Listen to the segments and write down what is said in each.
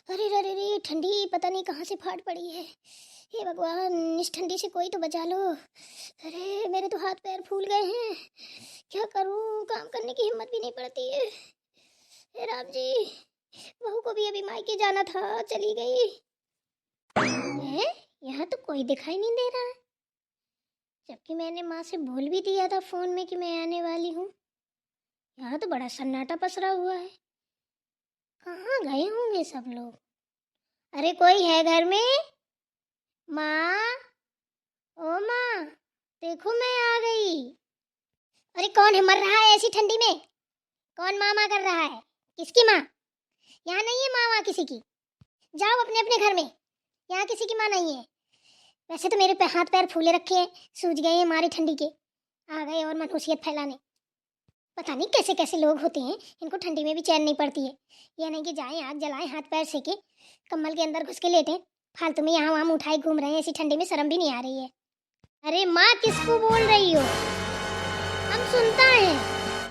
अरे रे रे, ठंडी पता नहीं कहाँ से फाट पड़ी है। हे भगवान, इस ठंडी से कोई तो बचा लो। अरे मेरे तो हाथ पैर फूल गए हैं। क्या करूं, काम करने की हिम्मत भी नहीं पड़ती है। हे राम जी, बहू को भी अभी मायके जाना था, चली गई है। यहाँ तो कोई दिखाई नहीं दे रहा है, जबकि मैंने माँ से बोल भी दिया था फोन में कि मैं आने वाली हूँ। यहाँ तो बड़ा सन्नाटा पसरा हुआ है। कहाँ गए होंगे सब लोग। अरे कोई है घर में? माँ, ओ माँ, देखो मैं आ गई। अरे कौन है मर रहा है ऐसी ठंडी में? कौन माँ माँ कर रहा है? किसकी माँ? यहाँ नहीं है माँ वहाँ किसी की। जाओ अपने अपने घर में, यहाँ किसी की माँ नहीं है। वैसे तो मेरे पे हाथ पैर फूले रखे हैं, सूज गए हैं मारी ठंडी के। आ गए और मनहूसियत फैलाने। पता नहीं कैसे कैसे लोग होते हैं, इनको ठंडी में भी चैन नहीं पड़ती है। ये नहीं कि जाएं आग जलाएं, हाथ पैर सेके, कम्बल के अंदर घुस के लेटे, फालतू में यहाँ वहाँ उठाए घूम रहे हैं। ऐसी ठंडी में शर्म भी नहीं आ रही है। अरे माँ, किसको बोल रही हो? हम सुनता है।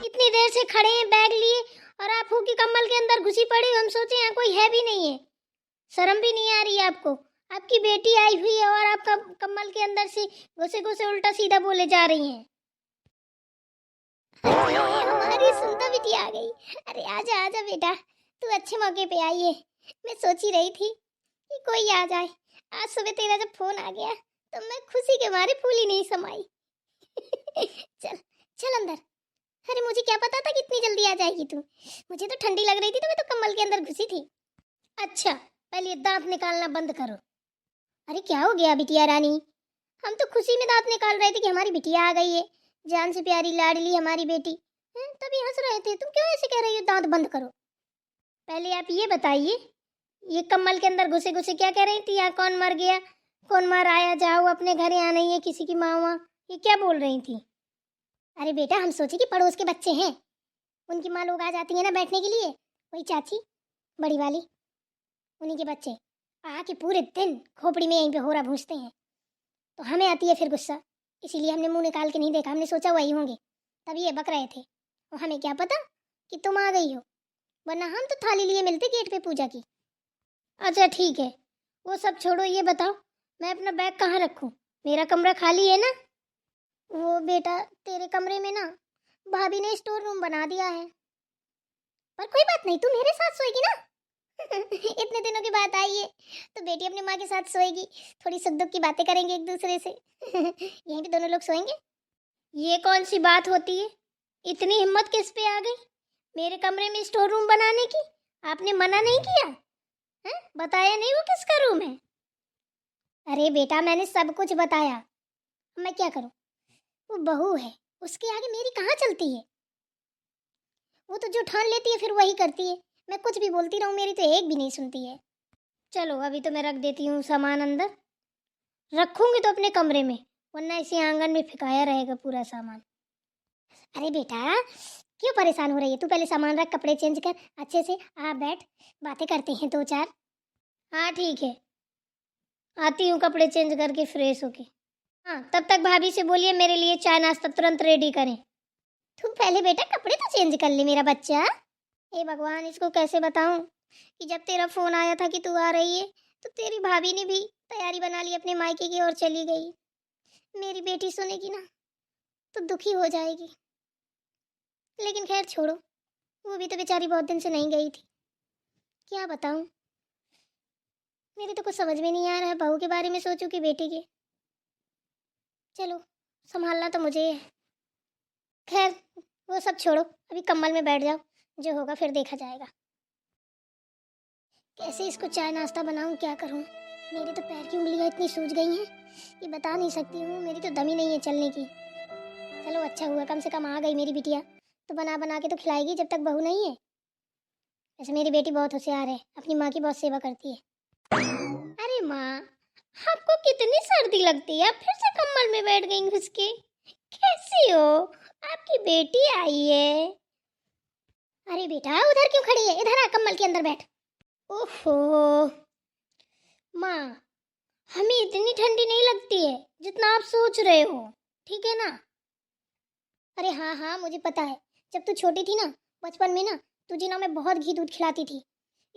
इतनी देर से खड़े हैं बैग लिए और आप हो कि कम्बल के अंदर घुसी पड़ी हो। हम सोचे यहाँ कोई है भी नहीं है। शर्म भी नहीं आ रही है आपको? आपकी बेटी आई हुई है और आपका कम्बल के अंदर से घुसे घुसे उल्टा सीधा बोले जा रही हैं। हमारी सुनता बिटिया आ गई। अरे आजा आजा बेटा, तू अच्छे मौके पे आई है। मैं सोच ही रही थी कि कोई आ जाए। आज सुबह तेरा जब फोन आ गया तो मैं खुशी के मारे फूली नहीं समाई। चल चल अंदर। अरे मुझे क्या पता था कि इतनी जल्दी आ जाएगी तू। मुझे तो ठंडी लग रही थी तो मैं तो कम्बल के अंदर घुसी थी। अच्छा, पहले ये दांत निकालना बंद करो। अरे क्या हो गया बिटिया रानी? हम तो खुशी में दांत निकाल रहे थे कि हमारी बिटिया आ गई है, जान से प्यारी लाडली हमारी बेटी। तभी हंस रहे थे। तुम क्यों ऐसे कह रही हो दांत बंद करो? पहले आप ये बताइए, ये कम्बल के अंदर घुसे घुसे क्या कह रही थी? यहाँ कौन मर गया, कौन मर आया, जाओ अपने घर, यहाँ नहीं है किसी की माँ वहाँ, ये क्या बोल रही थी? अरे बेटा, हम सोचे कि पड़ोस के बच्चे हैं, उनकी माँ लोग आ जाती है ना बैठने के लिए, वही चाची बड़ी वाली, उन्हीं के बच्चे आके पूरे दिन खोपड़ी में यहीं पे होरा भूंजते हैं। तो हमें आती है फिर गुस्सा, इसीलिए हमने मुंह निकाल के नहीं देखा। हमने सोचा वही होंगे, तभी ये बक रहे थे। और हमें क्या पता कि तुम आ गई हो, वरना हम तो थाली लिए मिलते गेट पे पूजा की। अच्छा ठीक है, वो सब छोड़ो, ये बताओ मैं अपना बैग कहाँ रखूँ? मेरा कमरा खाली है ना? वो बेटा, तेरे कमरे में ना भाभी ने स्टोर रूम बना दिया है। पर कोई बात नहीं, तू मेरे साथ सोएगी ना। इतने दिनों की बात आई है तो बेटी अपनी माँ के साथ सोएगी, थोड़ी सुख दुख की बातें करेंगे एक दूसरे से। यहीं पे दोनों लोग सोएंगे। ये कौन सी बात होती है? इतनी हिम्मत किस पे आ गई मेरे कमरे में स्टोर रूम बनाने की? आपने मना नहीं किया है? बताया नहीं वो किसका रूम है? अरे बेटा, मैंने सब कुछ बताया। मैं क्या करूं? वो बहू है, उसके आगे मेरी कहाँ चलती है। वो तो जो ठान लेती है फिर वही करती है। मैं कुछ भी बोलती रहूं, मेरी तो एक भी नहीं सुनती है। चलो अभी तो मैं रख देती हूँ सामान अंदर, रखूंगी तो अपने कमरे में, वरना इसी आंगन में फेंकाया रहेगा पूरा सामान। अरे बेटा, क्यों परेशान हो रही है? तू पहले सामान रख, कपड़े चेंज कर अच्छे से, आ बैठ, बातें करते हैं दो चार। हाँ ठीक है, आती हूँ कपड़े चेंज करके फ्रेश होके। हाँ, तब तक भाभी से बोलिए मेरे लिए चाय नाश्ता तुरंत रेडी करें। तू पहले बेटा कपड़े तो चेंज कर ले मेरा बच्चा। हे भगवान, इसको कैसे बताऊं कि जब तेरा फोन आया था कि तू आ रही है तो तेरी भाभी ने भी तैयारी बना ली अपने मायके की और चली गई। मेरी बेटी सुनेगी ना तो दुखी हो जाएगी। लेकिन खैर छोड़ो, वो भी तो बेचारी बहुत दिन से नहीं गई थी। क्या बताऊं, मेरे तो कुछ समझ में नहीं आ रहा है, बहू के बारे में सोचूं कि बेटी के। चलो, संभालना तो मुझे है। खैर वो सब छोड़ो, अभी कम्बल में बैठ जाओ, जो होगा फिर देखा जाएगा। कैसे इसको चाय नाश्ता बनाऊं, क्या करूं? मेरी तो पैर की उंगलियां इतनी सूज गई हैं, ये बता नहीं सकती हूँ। मेरी तो दम ही नहीं है चलने की। चलो अच्छा हुआ, कम से कम आ गई मेरी बिटिया, तो बना बना के तो खिलाएगी जब तक बहू नहीं है। वैसे मेरी बेटी बहुत होशियार है, अपनी माँ की बहुत सेवा करती है। अरे माँ, आपको कितनी सर्दी लगती है, आप फिर से कम्बल में बैठ गई घुस के। कैसी हो? आपकी बेटी आई है। अरे बेटा, उधर क्यों खड़ी है? इधर आ, कम्बल के अंदर बैठ। ओहो माँ, हमें इतनी ठंडी नहीं लगती है जितना आप सोच रहे हो, ठीक है ना? अरे हाँ हाँ, मुझे पता है, जब तू छोटी थी ना, बचपन में ना, तुझे ना मैं बहुत घी दूध खिलाती थी,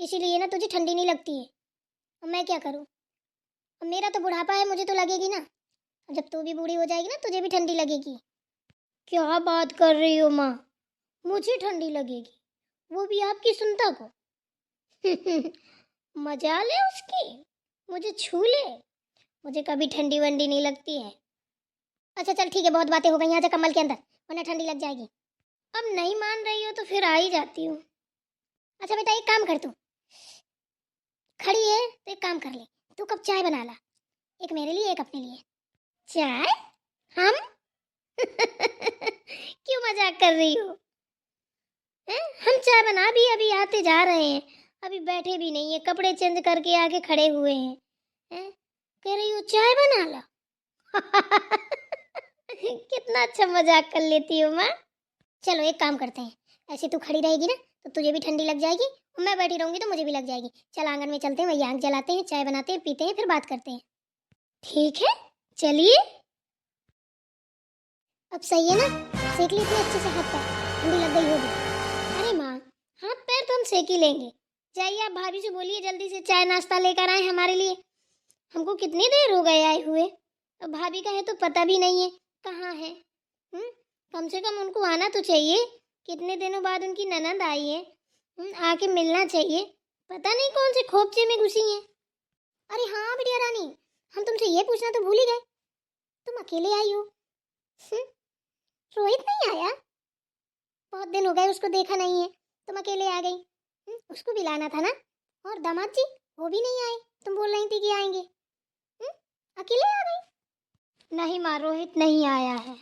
इसीलिए ना तुझे ठंडी नहीं लगती है। अब मैं क्या करूँ? अब मेरा तो बुढ़ापा है, मुझे तो लगेगी ना। जब तू भी बूढ़ी हो जाएगी ना तुझे भी ठंडी लगेगी। क्या बात कर रही हो माँ? मुझे ठंडी लगेगी, वो भी आपकी सुनता को? मजा ले उसकी, मुझे छू ले, मुझे कभी ठंडी वंडी नहीं लगती है। अच्छा चल ठीक है, बहुत बातें हो गई, यहाँ जा कम्बल के अंदर, वरना ठंडी लग जाएगी। अब नहीं मान रही हो तो फिर आ ही जाती हूँ। अच्छा बेटा एक काम कर, तू खड़ी है तो एक काम कर ले, तू कप चाय बना ला, एक मेरे लिए एक अपने लिए। चाय? हम? क्यों मजाक कर रही हो? हैं? हम चाय बना भी अभी आते जा रहे हैं, अभी बैठे भी नहीं है, कपड़े चेंज करके आके खड़े हुए हैं। हैं? कह रही हो चाय बना ला। कितना अच्छा मजाक कर लेती हो माँ। चलो एक काम करते हैं, ऐसे तू खड़ी रहेगी ना तो तुझे भी ठंडी लग जाएगी, और मैं बैठी रहूंगी तो मुझे भी लग जाएगी। चल आंगन में चलते हैं, वही आग जलाते हैं, चाय बनाते हैं, पीते हैं, फिर बात करते हैं। ठीक है चलिए। अब सही है ना? सेक ली इतने अच्छे से हाथ पैर, ठंडी लग गई होगी। अरे माँ, हाथ पैर तो हम सेक ही लेंगे। जाइए आप भाभी से बोलिए जल्दी से चाय नाश्ता लेकर आए हमारे लिए। हमको कितनी देर हो गए आए हुए, अब भाभी का है तो पता भी नहीं है कहाँ है। कम से कम उनको आना तो चाहिए, कितने दिनों बाद उनकी ननद आई है। आके मिलना चाहिए, पता नहीं कौन से खोपचे में घुसी हैं। अरे हाँ बिटिया रानी, हम तुमसे ये पूछना तो भूल ही गए, तुम अकेले आई हो? रोहित नहीं आया? बहुत दिन हो गए उसको देखा नहीं है, तुम अकेले आ गई। उसको भी लाना था ना। और दामाद जी वो भी नहीं आए, तुम बोल रही थी कि आएंगे। अकेले आ गई? नहीं माँ, रोहित नहीं आया है।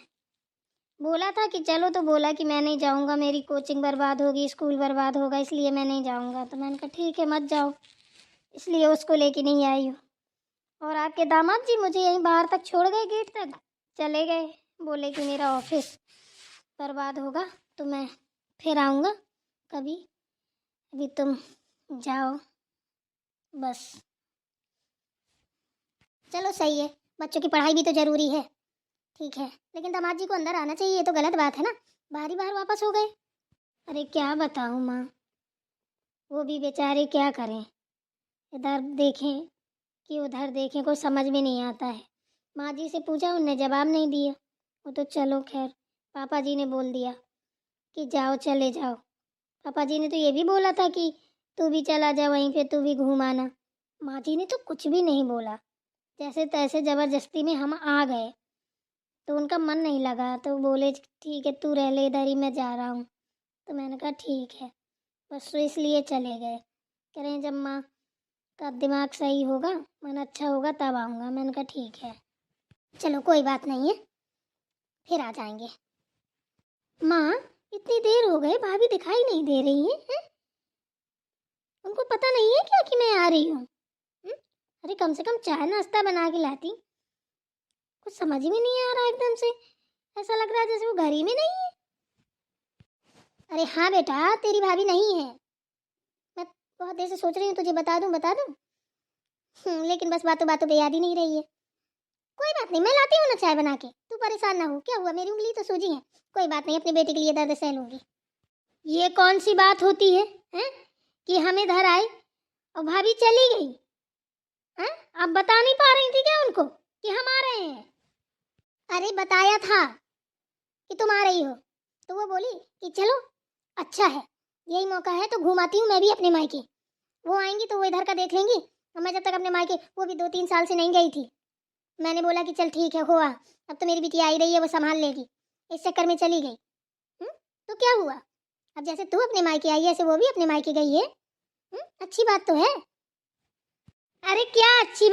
बोला था कि चलो तो बोला कि मैं नहीं जाऊंगा, मेरी कोचिंग बर्बाद होगी, स्कूल बर्बाद होगा, इसलिए मैं नहीं जाऊंगा। तो मैंने कहा ठीक है मत जाओ, इसलिए उसको लेके नहीं आई हूँ। और आपके दामाद जी मुझे यहीं बाहर तक छोड़ गए, गेट तक चले गए, बोले कि मेरा ऑफिस बर्बाद होगा तो मैं फिर आऊँगा कभी, अभी तुम जाओ बस। चलो सही है, बच्चों की पढ़ाई भी तो ज़रूरी है। ठीक है, लेकिन दामाद जी को अंदर आना चाहिए, ये तो गलत बात है ना, बाहर ही बाहर वापस हो गए। अरे क्या बताऊँ माँ, वो भी बेचारे क्या करें, इधर देखें कि उधर देखें, कुछ समझ में नहीं आता है। माँ जी से पूछा, उनने जवाब नहीं दिया। वो तो चलो खैर, पापा जी ने बोल दिया कि जाओ चले जाओ। पापा जी ने तो ये भी बोला था कि तू भी चला जा, वहीं पे तू भी घूम आना। माँ जी ने तो कुछ भी नहीं बोला, जैसे तैसे ज़बरदस्ती में हम आ गए, तो उनका मन नहीं लगा तो बोले ठीक है तू रह ले इधर ही, मैं जा रहा हूँ। तो मैंने कहा ठीक है, बस तो इसलिए चले गए। कह रहे हैं जब माँ का दिमाग सही होगा, मन अच्छा होगा तब आऊँगा। मैंने कहा ठीक है, चलो कोई बात नहीं है, फिर आ जाएंगे। माँ इतनी देर हो गए, भाभी दिखाई नहीं दे रही हैं? उनको पता नहीं है क्या कि मैं आ रही हूँ? अरे कम से कम चाय नाश्ता बना के लाती, कुछ समझ में नहीं आ रहा, एकदम से ऐसा लग रहा है जैसे वो घर ही में नहीं है। अरे हाँ बेटा, तेरी भाभी नहीं है, मैं बहुत देर से सोच रही हूँ तुझे बता दूँ बता दूँ, लेकिन बस बातों बातों पे याद ही नहीं रही है। कोई बात नहीं, मैं लाती हूँ ना चाय बना के, तू परेशान ना हो। क्या हुआ, मेरी उंगली तो सूजी है, कोई बात नहीं, अपनी बेटी के लिए दर्द सह लूंगी। ये कौन सी बात होती है, हैं? कि हम इधर आए और भाभी चली गई? हैं? आप बता नहीं पा रही थी क्या उनको कि हम आ रहे हैं? अरे बताया था कि तुम आ रही हो, तो वो बोली कि चलो अच्छा है, यही मौका है तो घुमाती हूँ मैं भी अपने मायके। वो आएंगी तो वो इधर का देख लेंगी, और मैं जब तक अपने मायके, वो भी 2-3 साल से नहीं गई थी। मैंने बोला कि चल ठीक है हुआ, अब तो मेरी बिटिया आई रही है, वो संभाल लेगी, इस चक्कर में चली गई। तो क्या हुआ, अब जैसे तू अपने मायके आई है ऐसे वो भी अपने मायके गई है। अच्छी बात तो है। अरे क्या अच्छी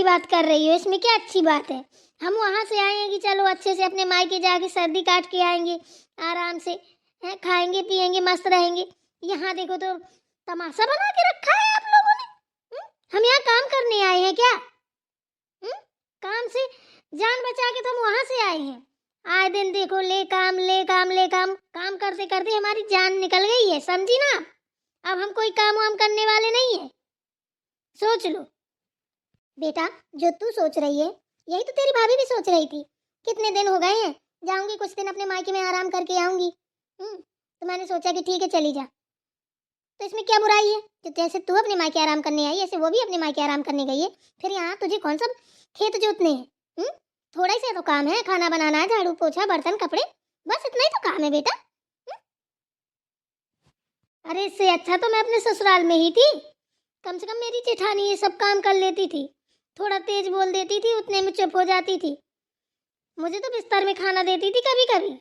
बात कर रही हो, इसमें क्या अच्छी बात है? हम वहां से आए हैं कि चलो अच्छे से अपने मायके जाके सर्दी काट के आएंगे, आराम से हैं, खाएंगे पिएंगे मस्त रहेंगे। यहाँ देखो तो तमाशा बना के रखा है आप लोगों ने। हम यहाँ काम करने आए हैं क्या? काम से जान बचा के तो हम वहां से आए हैं। आए दिन देखो ले काम ले काम ले काम, काम करते करते हमारी जान निकल गई है, समझी ना? अब हम कोई काम वाम करने वाले नहीं है, सोच लो। बेटा जो तू सोच रही है यही तो तेरी भाभी भी सोच रही थी। कितने दिन हो गए हैं, जाऊंगी कुछ दिन अपने मायके में आराम करके आऊंगी। तो मैंने सोचा कि ठीक है चली जा। तो इसमें क्या बुराई है? तो जैसे तू अपने मायके आराम करने आई, ऐसे वो भी अपने मायके आराम करने गई है। फिर यहाँ तुझे कौन सा खेत जोतने हैं? थोड़ा ही से तो काम है, खाना बनाना, झाड़ू पोछा, बर्तन, कपड़े, बस इतना ही तो काम है बेटा। अरे इससे अच्छा तो मैं अपने ससुराल में ही थी। कम से कम मेरी जेठानी ये सब काम कर लेती थी, थोड़ा तेज बोल देती थी, उतने में चुप हो जाती थी। मुझे तो बिस्तर में खाना देती थी कभी कभी।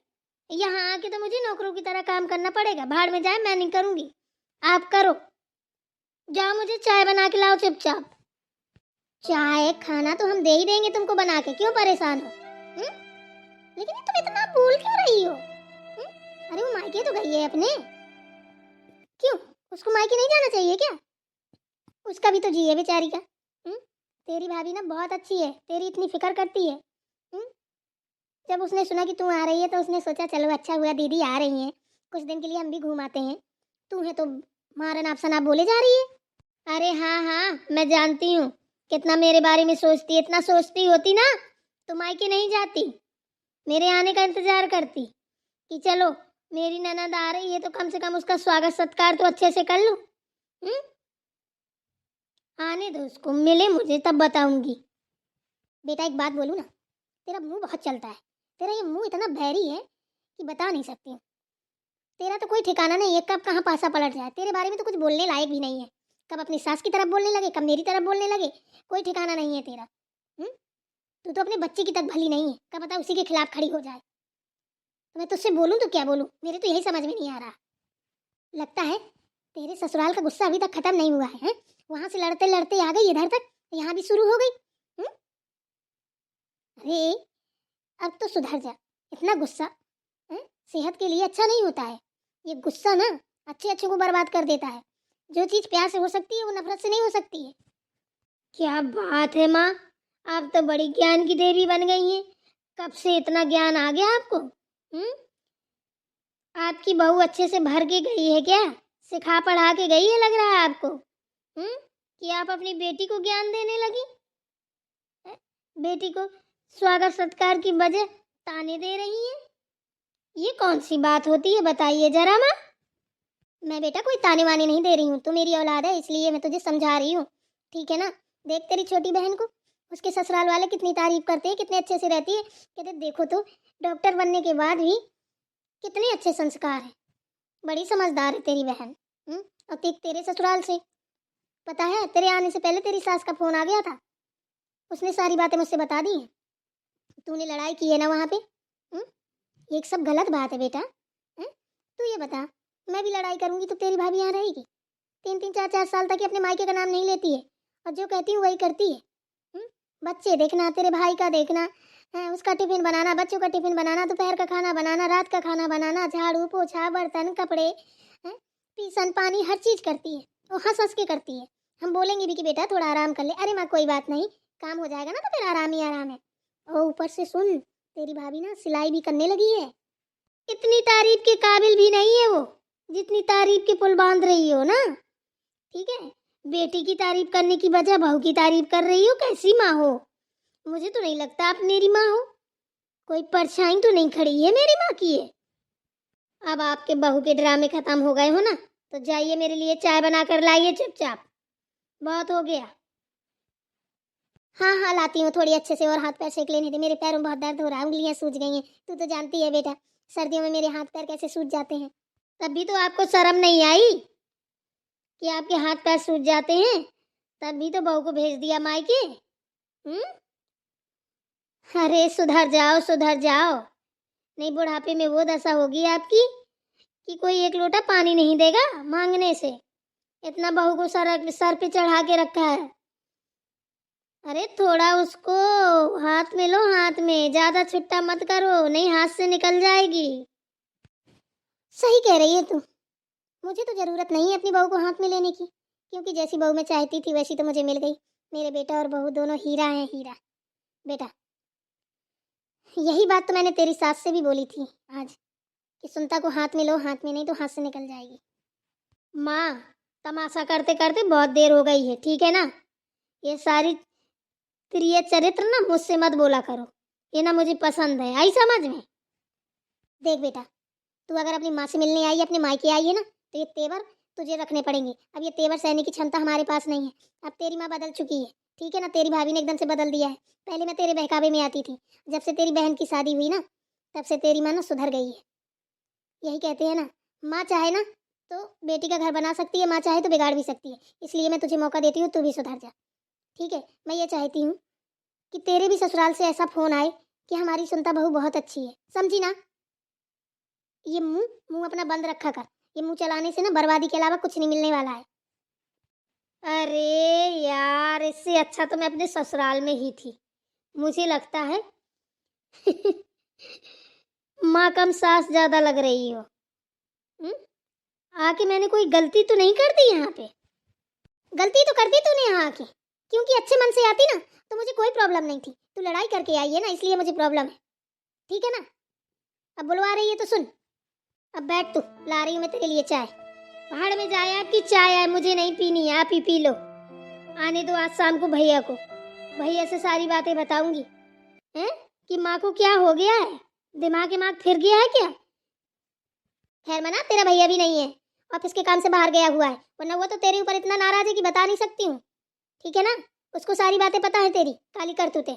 यहाँ आके तो मुझे नौकरों की तरह काम करना पड़ेगा। भाड़ में जाए, मैं नहीं करूँगी, आप करो। जाओ मुझे चाय बना के लाओ चुपचाप। चाय खाना तो हम दे ही देंगे तुमको बना के, क्यों परेशान हो? लेकिन तुम इतना बोल क्यों रही हो? अरे वो मायके तो गई है अपने, क्यों उसको मायके नहीं जाना चाहिए क्या? उसका भी तो जी है बेचारी का। तेरी भाभी ना बहुत अच्छी है, तेरी इतनी फिक्र करती है। जब उसने सुना कि तू आ रही है तो उसने सोचा चलो अच्छा हुआ दीदी आ रही हैं, कुछ दिन के लिए हम भी घूम आते हैं। तू है तो मारा नाप सनाप बोले जा रही है। अरे हाँ हाँ, मैं जानती हूँ कितना मेरे बारे में सोचती है। इतना सोचती होती ना तो मायके नहीं जाती, मेरे आने का इंतजार करती कि चलो मेरी ननद आ रही है तो कम से कम उसका स्वागत सत्कार तो अच्छे से कर लूं। आने दो उसको, मिले मुझे तब बताऊंगी। बेटा एक बात बोलूं ना, तेरा मुंह बहुत चलता है। तेरा ये मुंह इतना बहरी है कि बता नहीं सकती हूँ। तेरा तो कोई ठिकाना नहीं है, कब कहाँ पासा पलट जाए। तेरे बारे में तो कुछ बोलने लायक भी नहीं है। कब अपनी सास की तरफ बोलने लगे, कब मेरी तरफ बोलने लगे, कोई ठिकाना नहीं है तेरा। तू तो अपने बच्चे की तक भली नहीं है, कब पता उसी के खिलाफ खड़ी हो जाए। तो मैं तुझसे बोलूं तो क्या बोलूं, मेरे तो यही समझ में नहीं आ रहा। लगता है तेरे ससुराल का गुस्सा अभी तक खत्म नहीं हुआ है। वहां से लड़ते लड़ते आ गई इधर तक, यहाँ भी शुरू हो गई। अरे अब तो सुधर जा। इतना गुस्सा सेहत के लिए अच्छा नहीं होता है। ये गुस्सा ना अच्छे अच्छे को बर्बाद कर देता है। जो चीज प्यार से हो सकती है वो नफरत से नहीं हो सकती है। क्या बात है माँ, आप तो बड़ी ज्ञान की देवी बन गई हैं। कब से इतना ज्ञान आ गया आपको? आपकी बहू अच्छे से भर के गई है क्या? सिखा पढ़ा के गई है लग रहा है आपको। कि आप अपनी बेटी को ज्ञान देने लगी। बेटी को स्वागत सत्कार की बजाय ताने दे रही हैं। ये कौन सी बात होती है बताइए जरा माँ। मैं बेटा कोई ताने वाने नहीं दे रही हूँ, तू मेरी औलाद है इसलिए मैं तुझे समझा रही हूँ, ठीक है ना। देख तेरी छोटी बहन को, उसके ससुराल वाले कितनी तारीफ करते हैं, कितने अच्छे से रहती है। कहते देखो तो डॉक्टर बनने के बाद भी कितने अच्छे संस्कार हैं। बड़ी समझदार है तेरी बहन। और तेरे ससुराल से पता है, तेरे आने से पहले तेरी सास का फोन आ गया था, उसने सारी बातें मुझसे बता दी हैं। तूने लड़ाई की है ना वहाँ पे। ये सब गलत बात है बेटा। तू ये बता, मैं भी लड़ाई करूंगी तो तेरी भाभी यहाँ रहेगी? 3-3 4-4 साल तक अपने मायके का नाम नहीं लेती है और जो कहती हूँ वही करती है। बच्चे देखना, तेरे भाई का देखना, उसका टिफिन बनाना, बच्चों का टिफिन बनाना, दोपहर का खाना बनाना, रात का खाना बनाना, झाड़ू पोछा, बर्तन, कपड़े, पीसन पानी, हर चीज करती है और हंस हंस के करती है। हम बोलेंगे भी कि बेटा थोड़ा आराम कर ले, अरे माँ कोई बात नहीं, काम हो जाएगा ना तो फिर आराम ही आराम है। और ऊपर से सुन, तेरी भाभी ना सिलाई भी करने लगी है। इतनी तारीफ के काबिल भी नहीं है वो जितनी तारीफ के पुल बांध रही हो ना, ठीक है। बेटी की तारीफ करने की बजाय बहू की तारीफ कर रही हो। कैसी माँ हो? मुझे तो नहीं लगता आप मेरी माँ हो। कोई परछाई तो नहीं खड़ी है मेरी माँ की है। अब आपके बहू के ड्रामे खत्म हो गए हो ना, तो जाइए मेरे लिए चाय बना कर लाइए चुपचाप, बहुत हो गया। हाँ हाँ लाती हूँ, थोड़ी अच्छे से और हाथ पैर सेक लेने दे, मेरे पैरों में बहुत दर्द हो रहा है, उंगलियां सूज गई हैं। तू तो जानती है बेटा सर्दियों में मेरे हाथ पैर कैसे सूज जाते हैं। तभी तो आपको शर्म नहीं आई कि आपके हाथ पैर सूज जाते हैं, तभी तो बहू को भेज दिया मायके। अरे सुधर जाओ सुधर जाओ, नहीं बुढ़ापे में वो दशा होगी आपकी कि कोई एक लोटा पानी नहीं देगा मांगने से। इतना बहू को सर पे चढ़ा के रखा है। अरे थोड़ा उसको हाथ में लो, हाथ में ज्यादा छुट्टा मत करो, नहीं हाथ से निकल जाएगी। सही कह रही है तू, मुझे तो जरूरत नहीं है अपनी बहू को हाथ में लेने की, क्योंकि जैसी बहू मैं चाहती थी वैसी तो मुझे मिल गई। मेरे बेटा और बहू दोनों हीरा हैं, हीरा। बेटा यही बात तो मैंने तेरी सास से भी बोली थी आज कि सुनता को हाथ में लो, हाथ में नहीं तो हाथ से निकल जाएगी। माँ तमाशा करते करते बहुत देर हो गई है, ठीक है ना। ये सारी प्रिय चरित्र ना मुझसे मत बोला करो, ये ना मुझे पसंद है, आई समझ में। देख बेटा, तू अगर अपनी माँ से मिलने आई, अपने मायके आई है ना, तो ये तेवर तुझे रखने पड़ेंगे। अब ये तेवर सहने की क्षमता हमारे पास नहीं है। अब तेरी माँ बदल चुकी है, ठीक है ना, तेरी भाभी ने एकदम से बदल दिया है। पहले मैं तेरे बहकावे में आती थी, जब से तेरी बहन की शादी हुई ना तब से तेरी माँ ना सुधर गई है। यही कहते हैं ना, माँ चाहे ना तो बेटी का घर बना सकती है, माँ चाहे तो बिगाड़ भी सकती है। इसलिए मैं तुझे मौका देती हूँ, तू भी सुधर जा, ठीक है। मैं ये चाहती हूँ कि तेरे भी ससुराल से ऐसा फोन आए कि हमारी सुनता बहू बहुत अच्छी है, समझी ना। ये मुंह मुंह अपना बंद रखा कर, ये मुंह चलाने से ना बर्बादी के अलावा कुछ नहीं मिलने वाला है। अरे यार, इससे अच्छा तो मैं अपने ससुराल में ही थी, मुझे लगता है। माँ कम सास ज्यादा लग रही हो। हम्म? आके मैंने कोई गलती तो नहीं कर दी यहाँ पे? गलती तो कर दी तूने यहाँ आके, क्योंकि अच्छे मन से आती ना तो मुझे कोई प्रॉब्लम नहीं थी। तू लड़ाई करके आई है ना, इसलिए मुझे प्रॉब्लम है, ठीक है ना। अब बुलवा रही है तो सुन, अब बैठ तू, ला रही हूँ मैं तेरे लिए चाय। पहाड़ में जाए आपकी चाय है, मुझे नहीं पीनी, आप ही पी लो। आने दो आज शाम को भैया को, भैया से सारी बातें बताऊंगी हैं कि माँ को क्या हो गया है, दिमाग फिर गया है क्या। खैर मना, तेरा भैया भी नहीं है, ऑफिस के काम से बाहर गया हुआ है, वरना वो तो तेरे ऊपर इतना नाराज है कि बता नहीं सकती हूँ, ठीक है ना। उसको सारी बातें पता है तेरी काली करतूतें,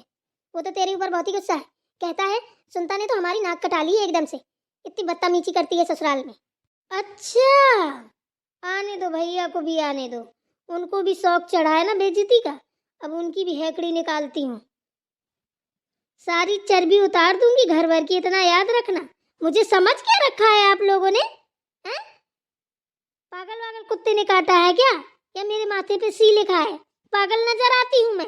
वो तो तेरे ऊपर बहुत ही गुस्सा है। कहता है सुनता ने तो हमारी नाक कटा ली है एकदम से, इतनी बदतमीजी करती है ससुराल में। अच्छा, आने दो भैया को भी, आने दो, उनको भी शौक चढ़ा है ना बेइज्जती का, अब उनकी भी हैकड़ी निकालती हूँ, सारी चर्बी उतार दूंगी घर भर की, इतना याद रखना। मुझे समझ क्या रखा है आप लोगों ने, हैं? पागल वागल कुत्ते ने काटा है क्या, या मेरे माथे पे सी लिखा है? पागल नजर आती हूँ मैं?